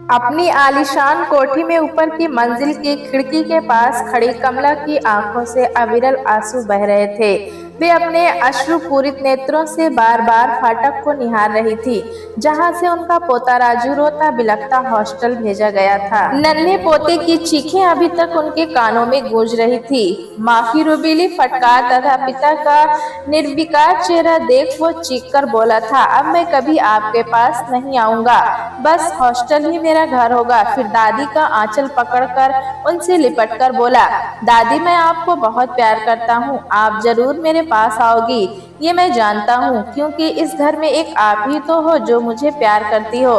अपनी आलीशान कोठी में ऊपर की मंजिल की खिड़की के पास खड़ी कमला की आंखों से अविरल आंसू बह रहे थे। वे अपने अश्रुपूरित नेत्रों से बार बार फाटक को निहार रही थी, जहां से उनका पोता राजू रोता बिलखता हॉस्टल भेजा गया था। नन्हे पोते की चीखें अभी तक उनके कानों में गूंज रही थी। माँ की रुबीली फटकार तथा पिता का निर्विकार चेहरा देख वो चीख कर बोला था, अब मैं कभी आपके पास नहीं आऊंगा, बस हॉस्टल ही मेरा घर होगा। फिर दादी का आंचल पकड़कर उनसे लिपटकर बोला, दादी मैं आपको बहुत प्यार करता हूँ, आप जरूर मेरे पास आओगी, ये मैं जानता हूँ, क्योंकि इस घर में एक आप ही तो हो जो मुझे प्यार करती हो।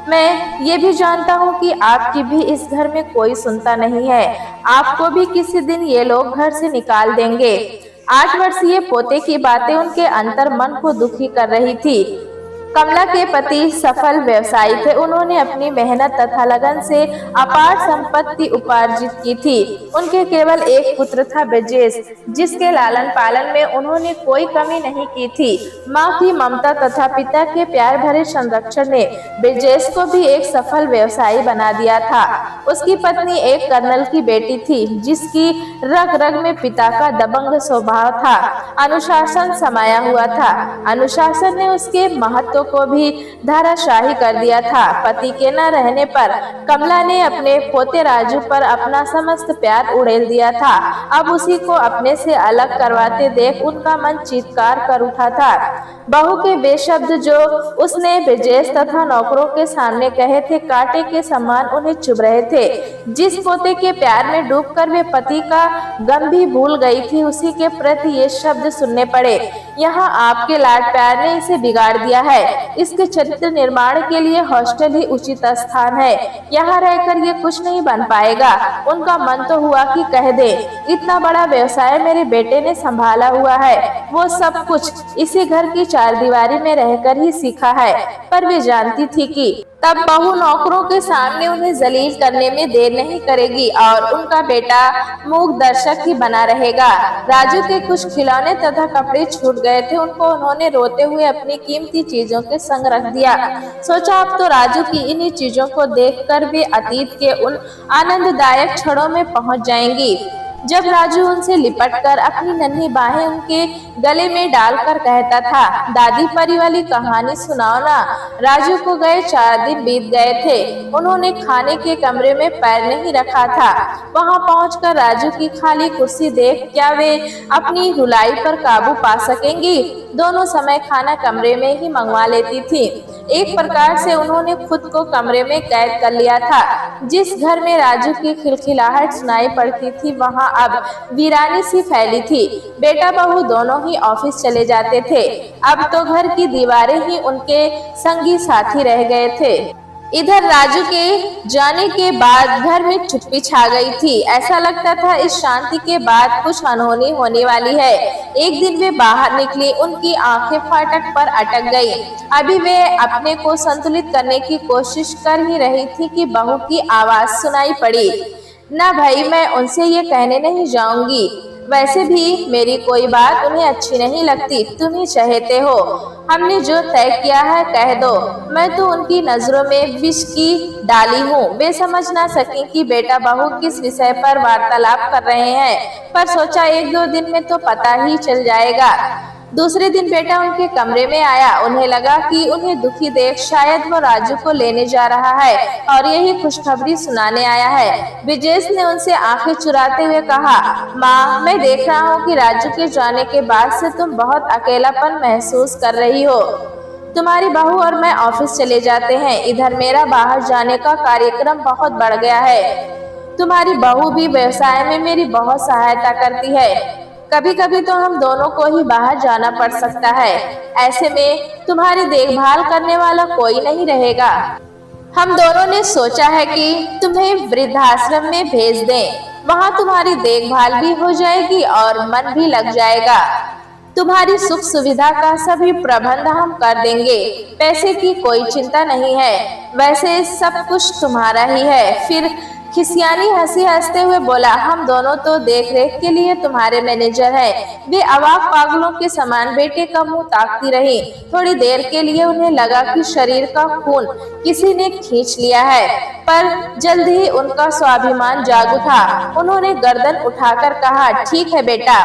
मैं ये भी जानता हूँ कि आपकी भी इस घर में कोई सुनता नहीं है, आपको भी किसी दिन ये लोग घर से निकाल देंगे। 8 वर्षीय पोते की बातें उनके अंतर मन को दुखी कर रही थी। कमला के पति सफल व्यवसायी थे। उन्होंने अपनी मेहनत तथा लगन से अपार संपत्ति उपार्जित की थी। उनके केवल एक पुत्र था ब्रजेश, जिसके लालन पालन में उन्होंने कोई कमी नहीं की थी। माँ की ममता तथा पिता के प्यार भरे संरक्षण ने ब्रजेश को भी एक सफल व्यवसायी बना दिया था। उसकी पत्नी एक कर्नल की बेटी थी, जिसकी रग रग में पिता का दबंग स्वभाव था। अनुशासन समाया हुआ था। अनुशासन ने उसके महत्व को भी धाराशाही कर दिया था। पति के न रहने पर कमला ने अपने पोते राजू पर अपना समस्त प्यार उड़ेल दिया था। अब उसी को अपने से अलग करवाते देख उनका मन चीत्कार कर उठा था। बहू के बेशब्द जो उसने ब्रजेश तथा नौकरों के सामने कहे थे, कांटे के समान उन्हें चुभ रहे थे। जिस पोते के प्यार में डूबकर वे पति का गम भी भूल गई थी, उसी के प्रति ये शब्द सुनने पड़े, यहाँ आपके लाड प्यार ने इसे बिगाड़ दिया है। इसके चरित्र निर्माण के लिए हॉस्टल ही उचित स्थान है, यहाँ रहकर ये कुछ नहीं बन पाएगा। उनका मन तो हुआ कि कह दे, इतना बड़ा व्यवसाय मेरे बेटे ने संभाला हुआ है, वो सब कुछ इसी घर की चारदीवारी में रहकर ही सीखा है। पर वे जानती थी कि तब बहू नौकरों के सामने उन्हें जलील करने में देर नहीं करेगी और उनका बेटा मूक दर्शक ही बना रहेगा। राजू के कुछ खिलौने तथा कपड़े छूट गए थे, उनको उन्होंने रोते हुए अपनी कीमती चीजों के संग रख दिया। सोचा अब तो राजू की इन्हीं चीजों को देखकर वे अतीत के उन आनंददायक क्षणों में पहुंच जाएंगी, जब राजू उनसे लिपटकर अपनी नन्ही बाहें उनके गले में डालकर कहता था, दादी परी वाली कहानी सुनाओ ना। राजू को गए 4 दिन बीत गए थे। उन्होंने खाने के कमरे में पैर नहीं रखा था। वहां पहुंचकर राजू की खाली कुर्सी देख क्या वे अपनी रुलाई पर काबू पा सकेंगी। दोनों समय खाना कमरे में ही मंगवा लेती थी। एक प्रकार से उन्होंने खुद को कमरे में कैद कर लिया था। जिस घर में राजू की खिलखिलाहट सुनाई पड़ती थी, वहां अब वीरानी सी फैली थी। बेटा बहू दोनों ही ऑफिस चले जाते थे। अब तो घर की दीवारें ही उनके संगी साथी रह गए थे। इधर राजू के जाने के बाद घर में चुप्पी छा गई थी। ऐसा लगता था इस शांति के बाद कुछ अनहोनी होने वाली है। एक दिन वे बाहर निकली, उनकी आंखें फाटक पर अटक गई। अभी वे अपने को संतुलित करने की कोशिश कर ही रही थी कि बहू की आवाज सुनाई पड़ी, ना भाई मैं उनसे ये कहने नहीं जाऊंगी, वैसे भी मेरी कोई बात उन्हें अच्छी नहीं लगती, तुम ही चाहते हो, हमने जो तय किया है कह दो। मैं तो उनकी नजरों में विष की डाली हूँ। वे समझ ना सकी कि बेटा बहू किस विषय पर वार्तालाप कर रहे हैं, पर सोचा 1-2 दिन में तो पता ही चल जाएगा। दूसरे दिन बेटा उनके कमरे में आया। उन्हें लगा कि उन्हें दुखी देख शायद वो राजू को लेने जा रहा है और यही खुशखबरी सुनाने आया है। ब्रजेश ने उनसे आंखें चुराते हुए कहा, माँ मैं देख रहा हूँ कि राजू के जाने के बाद से तुम बहुत अकेलापन महसूस कर रही हो। तुम्हारी बहू और मैं ऑफिस चले जाते हैं। इधर मेरा बाहर जाने का कार्यक्रम बहुत बढ़ गया है। तुम्हारी बहू भी व्यवसाय में मेरी बहुत सहायता करती है। कभी कभी तो हम दोनों को ही बाहर जाना पड़ सकता है। ऐसे में तुम्हारी देखभाल करने वाला कोई नहीं रहेगा। हम दोनों ने सोचा है कि तुम्हें वृद्धाश्रम में भेज दें। वहां तुम्हारी देखभाल भी हो जाएगी और मन भी लग जाएगा। तुम्हारी सुख सुविधा का सभी प्रबंध हम कर देंगे। पैसे की कोई चिंता नहीं है, वैसे सब कुछ तुम्हारा ही है। फिर खिसियानी हंसी हंसते हुए बोला, हम दोनों तो देख रेख के लिए तुम्हारे मैनेजर हैं। वे अवाक पागलों के समान बेटे का मुंह ताकती रही। थोड़ी देर के लिए उन्हें लगा कि शरीर का खून किसी ने खींच लिया है, पर जल्द ही उनका स्वाभिमान जाग उठा। उन्होंने गर्दन उठाकर कहा, ठीक है बेटा,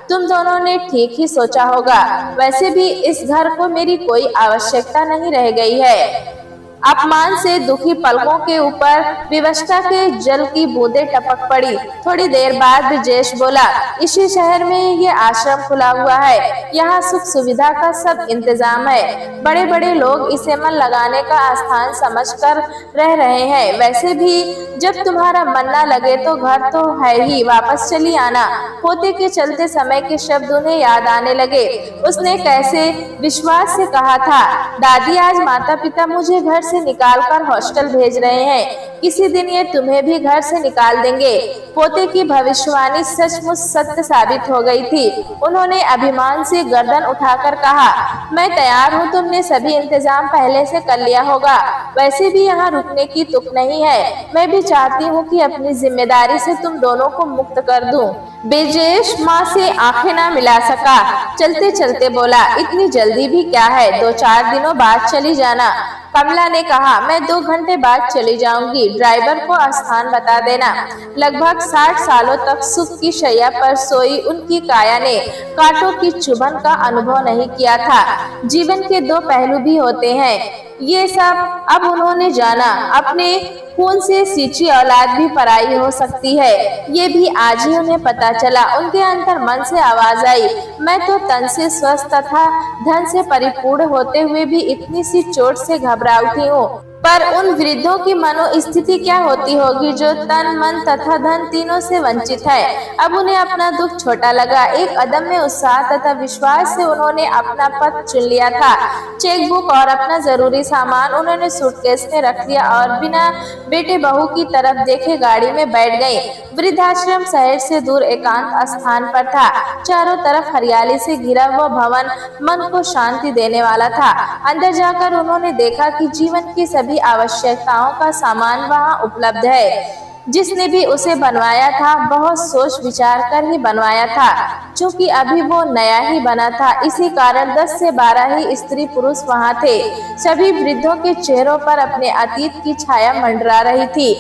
तुम दोनों ने ठीक ही सोचा होगा। वैसे भी इस घर को मेरी कोई आवश्यकता नहीं रह गई है। अपमान से दुखी पलकों के ऊपर विवशता के जल की बूंदें टपक पड़ी। थोड़ी देर बाद ब्रजेश बोला, इसी शहर में ये आश्रम खुला हुआ है। यहाँ सुख सुविधा का सब इंतजाम है। बड़े बड़े लोग इसे मन लगाने का स्थान समझकर रह रहे हैं। वैसे भी जब तुम्हारा मन न लगे तो घर तो है ही, वापस चली आना। पोते के चलते समय के शब्द उन्हें याद आने लगे। उसने कैसे विश्वास से कहा था, दादी आज माता पिता मुझे घर से निकालकर हॉस्टल भेज रहे हैं। किसी दिन ये तुम्हें भी घर से निकाल देंगे। पोते की भविष्यवाणी सचमुच सत्य साबित हो गई थी। उन्होंने अभिमान से गर्दन उठाकर कहा, मैं तैयार हूँ, तुमने सभी इंतजाम पहले से कर लिया होगा। वैसे भी यहाँ रुकने की तुक नहीं है। मैं भी चाहती हूँ कि अपनी जिम्मेदारी से तुम दोनों को मुक्त कर दूं। ब्रजेश माँ से आंखें ना मिला सका। चलते चलते बोला, इतनी जल्दी भी क्या है, 2-4 दिनों बाद चली जाना। कमला ने कहा, मैं 2 घंटे बाद चली जाऊंगी। ड्राइवर को स्थान बता देना। लगभग 60 सालों तक सुख की शैया पर सोई उनकी काया ने कांटों की चुभन का अनुभव नहीं किया था। जीवन के 2 पहलू भी होते हैं, ये सब अब उन्होंने जाना। अपने खून से सींची औलाद भी पराई हो सकती है, ये भी आज ही उन्हें पता चला। उनके अंतर मन से आवाज आई, मैं तो तन से स्वस्थ तथा धन से परिपूर्ण होते हुए भी इतनी सी चोट से घबरा उठी हूँ। पर उन वृद्धों की मनोस्थिति क्या होती होगी जो तन मन तथा धन तीनों से वंचित है। अब उन्हें अपना दुख छोटा लगा। एक अदम्य उत्साह तथा विश्वास से उन्होंने अपना पद चुन लिया था। चेकबुक और अपना जरूरी सामान उन्होंने सूटकेस में रख दिया और बिना बेटे बहू की तरफ देखे गाड़ी में बैठ गई। वृद्धाश्रम शहर से दूर एकांत स्थान पर था। चारों तरफ हरियाली से घिरा हुआ भवन मन को शांति देने वाला था। अंदर जाकर उन्होंने देखा कि जीवन की सभी आवश्यकताओं का सामान वहां उपलब्ध है। जिसने भी उसे बनवाया था बहुत सोच विचार कर ही बनवाया था, क्योंकि अभी वो नया ही बना था। इसी कारण 10 से 12 ही स्त्री पुरुष वहां थे। सभी वृद्धों के चेहरों पर अपने अतीत की छाया मंडरा रही थी।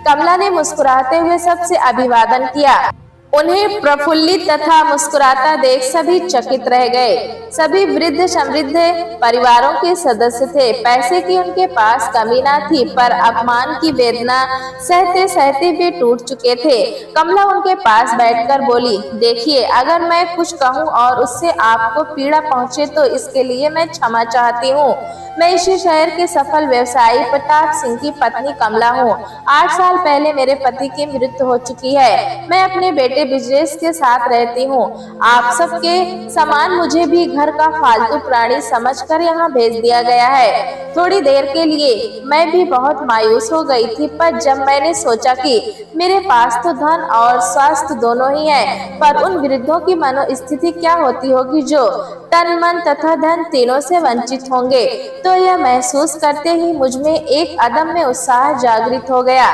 कमला ने मुस्कुराते हुए सबसे अभिवादन किया। उन्हें प्रफुल्लित तथा मुस्कुराता देख सभी चकित रह गए। सभी वृद्ध समृद्ध परिवारों के सदस्य थे। पैसे की उनके पास कमी न थी, पर अपमान की वेदना सहते सहते वे टूट चुके थे। कमला उनके पास बैठकर बोली, देखिए, अगर मैं कुछ कहूँ और उससे आपको पीड़ा पहुँचे तो इसके लिए मैं क्षमा चाहती हूँ। मैं इसी शहर के सफल व्यवसायी प्रताप सिंह की पत्नी कमला हूँ। 8 साल पहले मेरे पति की मृत्यु हो चुकी है। मैं अपने बेटे ब्रजेश के साथ रहती हूँ। आप सबके समान मुझे भी घर का फालतू प्राणी समझकर यहाँ भेज दिया गया है। थोड़ी देर के लिए मैं भी बहुत मायूस हो गई थी, पर जब मैंने सोचा कि मेरे पास तो धन और स्वास्थ्य दोनों ही है, पर उन वृद्धों की मनोस्थिति क्या होती होगी जो तन मन तथा धन तीनों से वंचित होंगे, तो यह महसूस करते ही मुझ में एक अदम्य उत्साह जागृत हो गया।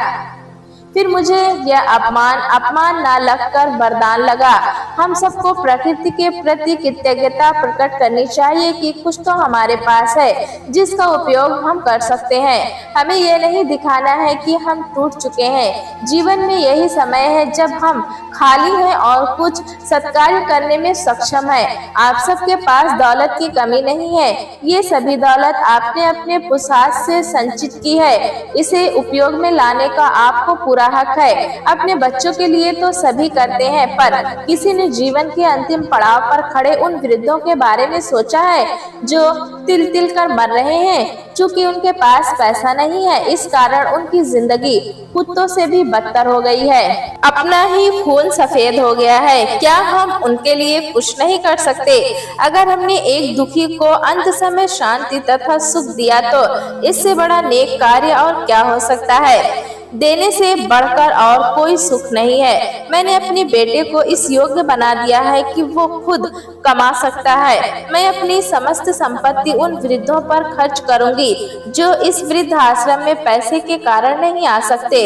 फिर मुझे यह अपमान न लगकर वरदान लगा। हम सबको प्रकृति के प्रति कृतज्ञता प्रकट करनी चाहिए कि कुछ तो हमारे पास है जिसका उपयोग हम कर सकते हैं। हमें यह नहीं दिखाना है कि हम टूट चुके हैं। जीवन में यही समय है जब हम खाली हैं और कुछ सत्कार्य करने में सक्षम हैं। आप सबके पास दौलत की कमी नहीं है। ये सभी दौलत आपने अपने पुरुषार्थ से संचित की है। इसे उपयोग में लाने का आपको पूरा हक है। अपने बच्चों के लिए तो सभी करते हैं, पर किसी ने जीवन के अंतिम पड़ाव पर खड़े उन वृद्धों के बारे में सोचा है जो तिल तिल कर मर रहे हैं। चूंकि उनके पास पैसा नहीं है, इस कारण उनकी जिंदगी कुत्तों से भी बदतर हो गई है। अपना ही खून सफेद हो गया है। क्या हम उनके लिए कुछ नहीं कर सकते? अगर हमने एक दुखी को अंत समय शांति तथा सुख दिया तो इससे बड़ा नेक कार्य और क्या हो सकता है। देने से बढ़कर और कोई सुख नहीं है। मैंने अपने बेटे को इस योग्य बना दिया है कि वो खुद कमा सकता है। मैं अपनी समस्त संपत्ति उन वृद्धों पर खर्च करूंगी जो इस वृद्ध आश्रम में पैसे के कारण नहीं आ सकते।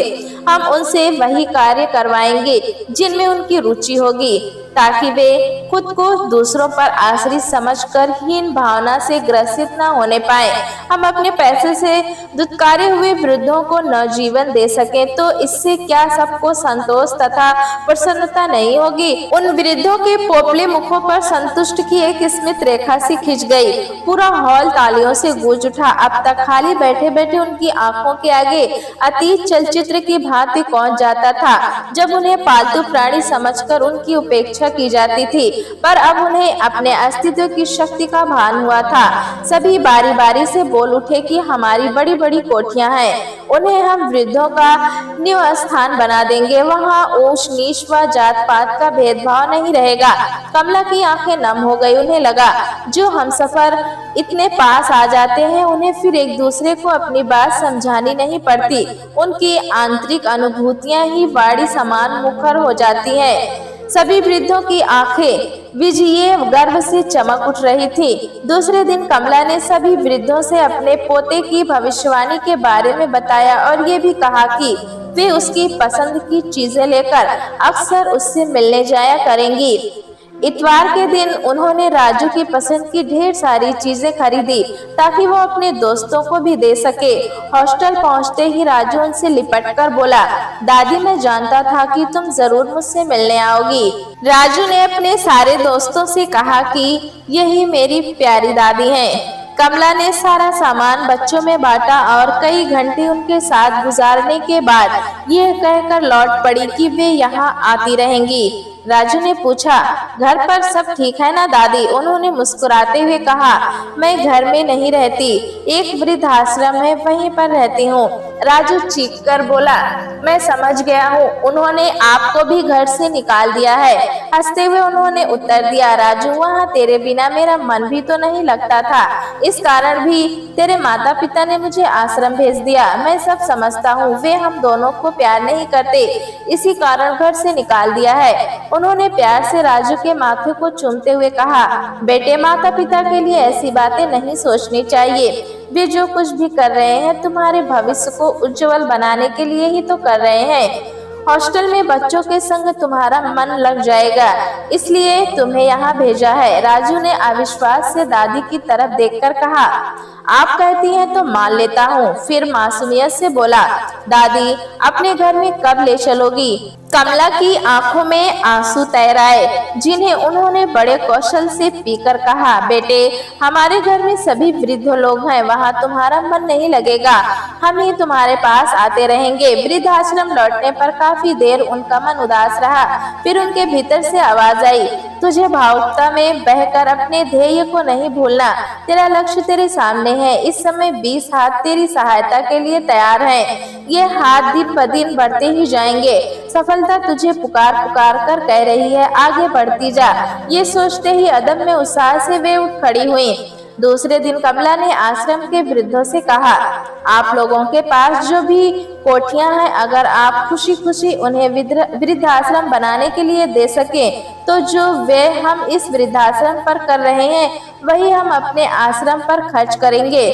हम उनसे वही कार्य करवाएंगे जिनमें उनकी रुचि होगी, ताकि वे खुद को दूसरों पर आश्रित समझकर हीन भावना से ग्रसित न होने पाए। हम अपने पैसे से दुत्कारे हुए वृद्धों को नवजीवन दे सकें तो इससे क्या सबको संतोष तथा प्रसन्नता नहीं होगी। उन वृद्धों के पोपले मुखों पर संतुष्ट की एक स्मित रेखा सी खिंच गई। पूरा हॉल तालियों से गूंज उठा। अब तक खाली बैठे बैठे उनकी आंखों के आगे अतीत चलचित्र की भांति पहुंच जाता था, जब उन्हें पालतू प्राणी समझकर उनकी उपेक्षा की जाती थी, पर अब उन्हें अपने अस्तित्व की शक्ति का भान हुआ था। सभी बारी बारी से बोल उठे कि हमारी बड़ी बड़ी कोठियां हैं, उन्हें हम वृद्धों का निवास स्थान बना देंगे। वहाँ ऊंच नीच व जात पात का भेदभाव नहीं रहेगा। कमला की आंखें नम हो गई। उन्हें लगा जो हमसफर इतने पास आ जाते हैं उन्हें फिर एक दूसरे को अपनी बात समझानी नहीं पड़ती। उनकी आंतरिक अनुभूतियां ही वाणी समान मुखर हो जाती हैं। सभी वृद्धों की आंखें विजयी गर्व से चमक उठ रही थी। दूसरे दिन कमला ने सभी वृद्धों से अपने पोते की भविष्यवाणी के बारे में बताया और ये भी कहा कि वे उसकी पसंद की चीजें लेकर अक्सर उससे मिलने जाया करेंगी। इतवार के दिन उन्होंने राजू की पसंद की ढेर सारी चीजें खरीदी ताकि वो अपने दोस्तों को भी दे सके। हॉस्टल पहुंचते ही राजू उनसे लिपटकर बोला, दादी मैं जानता था कि तुम जरूर मुझसे मिलने आओगी। राजू ने अपने सारे दोस्तों से कहा कि यही मेरी प्यारी दादी हैं। कमला ने सारा सामान बच्चों में बांटा और कई घंटे उनके साथ गुजारने के बाद यह कहकर लौट पड़ी कि वे यहाँ आती रहेंगी। राजू ने पूछा, घर पर सब ठीक है ना दादी? उन्होंने मुस्कुराते हुए कहा, मैं घर में नहीं रहती, एक वृद्ध आश्रम है वहीं पर रहती हूँ। राजू चीख कर बोला, मैं समझ गया हूँ, उन्होंने आपको भी घर से निकाल दिया है। हंसते हुए उन्होंने उत्तर दिया, राजू वहाँ तेरे बिना मेरा मन भी तो नहीं लगता था, इस कारण भी तेरे माता पिता ने मुझे आश्रम भेज दिया। मैं सब समझता हूँ, वे हम दोनों को प्यार नहीं करते, इसी कारण घर से निकाल दिया है। उन्होंने प्यार से राजू के माथे को चूमते हुए कहा, बेटे माता पिता के लिए ऐसी बातें नहीं सोचनी चाहिए, वे जो कुछ भी कर रहे हैं तुम्हारे भविष्य को उज्जवल बनाने के लिए ही तो कर रहे हैं। हॉस्टल में बच्चों के संग तुम्हारा मन लग जाएगा, इसलिए तुम्हें यहाँ भेजा है। राजू ने अविश्वास से दादी की तरफ देखकर कहा, आप कहती हैं तो मान लेता हूँ। फिर मासूमियत से बोला, दादी अपने घर में कब ले चलोगी? कमला की आंखों में आंसू तैर आए, जिन्हें उन्होंने बड़े कौशल से पीकर कहा, बेटे हमारे घर में सभी वृद्ध लोग हैं, वहाँ तुम्हारा मन नहीं लगेगा, हम ही तुम्हारे पास आते रहेंगे। वृद्धाश्रम लौटने पर काफी देर उनका मन उदास रहा। फिर उनके भीतर से आवाज आई, तुझे भावुकता में बहकर अपने ध्येय को नहीं भूलना, तेरा लक्ष्य तेरे सामने है। इस समय 20 हाथ तेरी सहायता के लिए तैयार हैं। ये हाथ दिन ब दिन बढ़ते ही जाएंगे। सफलता तुझे पुकार पुकार कर कह रही है, आगे बढ़ती जा। ये सोचते ही अदम्य उत्साह से वे उठ खड़ी हुई। दूसरे दिन कमला ने आश्रम के वृद्धों से कहा, आप लोगों के पास जो भी कोठियां हैं, अगर आप खुशी खुशी उन्हें वृद्धाश्रम बनाने के लिए दे सकें, तो जो वे हम इस वृद्धाश्रम पर कर रहे हैं वही हम अपने आश्रम पर खर्च करेंगे।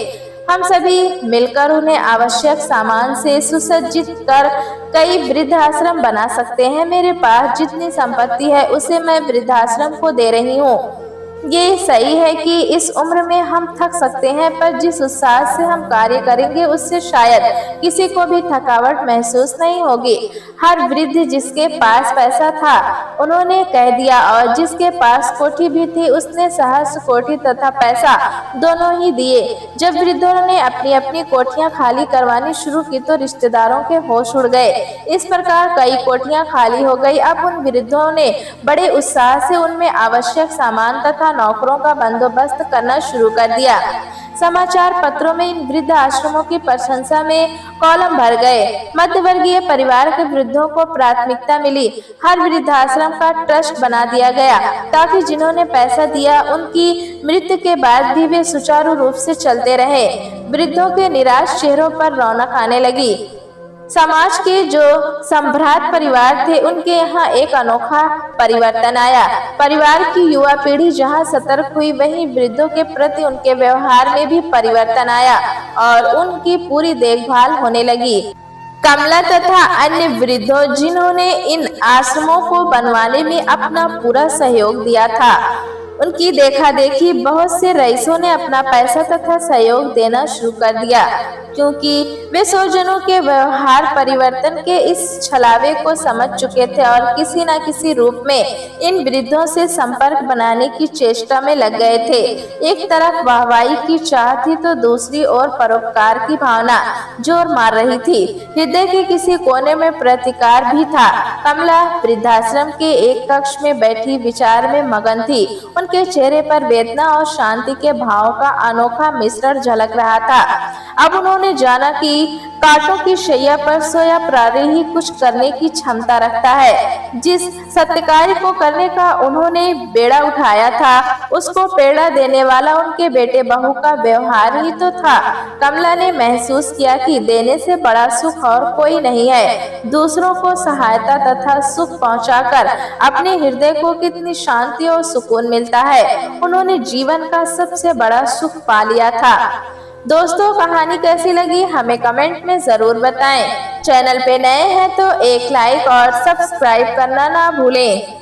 हम सभी मिलकर उन्हें आवश्यक सामान से सुसज्जित कर कई वृद्धाश्रम बना सकते हैं। मेरे पास जितनी संपत्ति है उसे मैं वृद्धाश्रम को दे रही हूँ। ये सही है कि इस उम्र में हम थक सकते हैं, पर जिस उत्साह से हम कार्य करेंगे उससे शायद किसी को भी थकावट महसूस नहीं होगी। हर वृद्ध जिसके पास पैसा था उन्होंने कह दिया, और जिसके पास कोठी भी थी उसने सहस्र कोठी तथा पैसा दोनों ही दिए। जब वृद्धों ने अपनी अपनी कोठियां खाली करवानी शुरू की तो रिश्तेदारों के होश उड़ गए। इस प्रकार कई कोठियां खाली हो गई। अब उन वृद्धों ने बड़े उत्साह से उनमें आवश्यक सामान तथा नौकरों का बंदोबस्त करना शुरू कर दिया। समाचार पत्रों में इन वृद्ध आश्रमों की प्रशंसा में कॉलम भर गए। मध्यवर्गीय परिवार के वृद्धों को प्राथमिकता मिली। हर वृद्धाश्रम का ट्रस्ट बना दिया गया ताकि जिन्होंने पैसा दिया उनकी मृत्यु के बाद भी वे सुचारू रूप से चलते रहे। वृद्धों के निराश चेहरों पर रौनक आने लगी। समाज के जो संभ्रात परिवार थे उनके यहाँ एक अनोखा परिवर्तन आया। परिवार की युवा पीढ़ी जहाँ सतर्क हुई, वहीं वृद्धों के प्रति उनके व्यवहार में भी परिवर्तन आया और उनकी पूरी देखभाल होने लगी। कमला तथा अन्य वृद्धों जिन्होंने इन आश्रमों को बनवाने में अपना पूरा सहयोग दिया था, उनकी देखा देखी बहुत से रईसों ने अपना पैसा तथा सहयोग देना शुरू कर दिया, क्योंकि वे स्वजनों के व्यवहार परिवर्तन के इस छलावे को समझ चुके थे और किसी न किसी रूप में इन वृद्धों से संपर्क बनाने की चेष्टा में लग गए थे। एक तरफ वाहवाही की चाह थी तो दूसरी ओर परोपकार की भावना जोर मार रही थी। हृदय के किसी कोने में प्रतिकार भी था। कमला वृद्धाश्रम के एक कक्ष में बैठी विचार में मगन थी। उनके चेहरे पर वेदना और शांति के भाव का अनोखा मिश्रण झलक रहा था। अब उन्होंने जाना कि कांटों की शैया पर सोया प्राणी ही कुछ करने की क्षमता रखता है। जिस सत्य को करने का उन्होंने बेड़ा उठाया था, उसको प्रेरणा देने वाला उनके बेटे बहू का व्यवहार ही तो था। कमला ने महसूस किया कि देने से बड़ा सुख और कोई नहीं है। दूसरों को सहायता तथा सुख पहुंचाकर अपने हृदय को कितनी शांति और सुकून मिलता है। उन्होंने जीवन का सबसे बड़ा सुख पा लिया था। दोस्तों, कहानी कैसी लगी हमें कमेंट में जरूर बताएं। चैनल पे नए हैं तो एक लाइक और सब्सक्राइब करना ना भूलें।